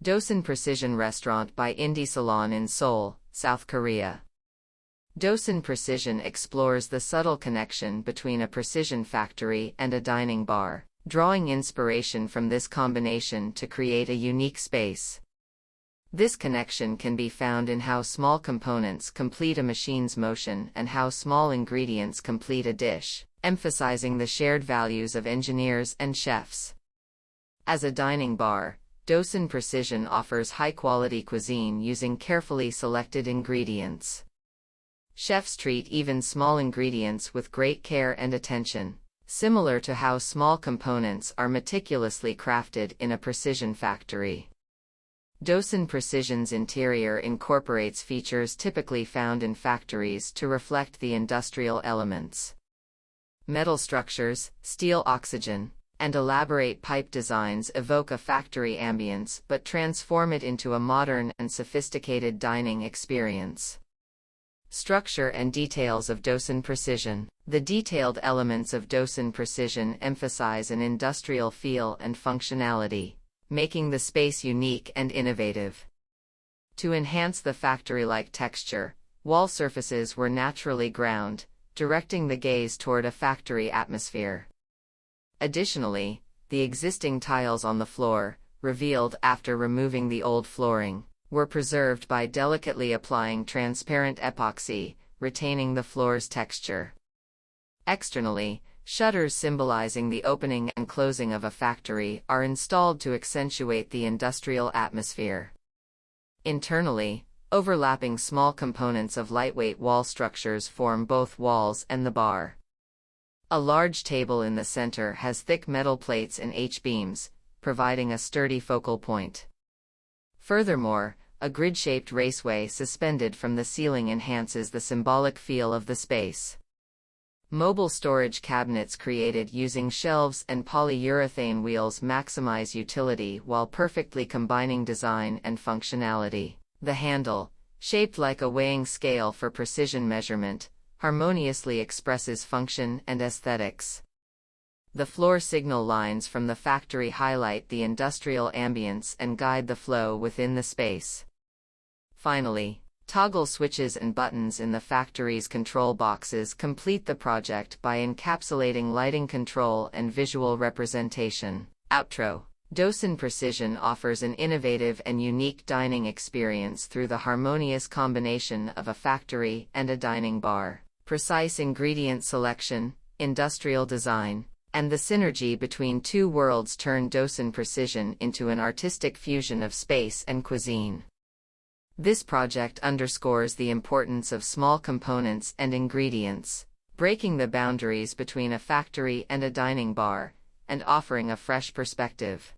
Dosan Precision Restaurant by Indiesalon in Seoul, South Korea. Dosan Precision explores the subtle connection between a precision factory and a dining bar, drawing inspiration from this combination to create a unique space. This connection can be found in how small components complete a machine's motion and how small ingredients complete a dish, emphasizing the shared values of engineers and chefs. As a dining bar, Dosan Precision offers high-quality cuisine using carefully selected ingredients. Chefs treat even small ingredients with great care and attention, similar to how small components are meticulously crafted in a precision factory. Dosan Precision's interior incorporates features typically found in factories to reflect the industrial elements. Metal structures, steel oxygen, and elaborate pipe designs evoke a factory ambience but transform it into a modern and sophisticated dining experience. Structure and details of Dosan Precision. The detailed elements of Dosan Precision emphasize an industrial feel and functionality, making the space unique and innovative. To enhance the factory-like texture, wall surfaces were naturally ground, directing the gaze toward a factory atmosphere. Additionally, the existing tiles on the floor, revealed after removing the old flooring, were preserved by delicately applying transparent epoxy, retaining the floor's texture. Externally, shutters symbolizing the opening and closing of a factory are installed to accentuate the industrial atmosphere. Internally, overlapping small components of lightweight wall structures form both walls and the bar. A large table in the center has thick metal plates and H-beams, providing a sturdy focal point. Furthermore, a grid-shaped raceway suspended from the ceiling enhances the symbolic feel of the space. Mobile storage cabinets created using shelves and polyurethane wheels maximize utility while perfectly combining design and functionality. The handle, shaped like a weighing scale for precision measurement, harmoniously expresses function and aesthetics. The floor signal lines from the factory highlight the industrial ambience and guide the flow within the space. Finally, toggle switches and buttons in the factory's control boxes complete the project by encapsulating lighting control and visual representation. Outro. Dosan Precision offers an innovative and unique dining experience through the harmonious combination of a factory and a dining bar. Precise ingredient selection, industrial design, and the synergy between two worlds turn Dosan Precision into an artistic fusion of space and cuisine. This project underscores the importance of small components and ingredients, breaking the boundaries between a factory and a dining bar, and offering a fresh perspective.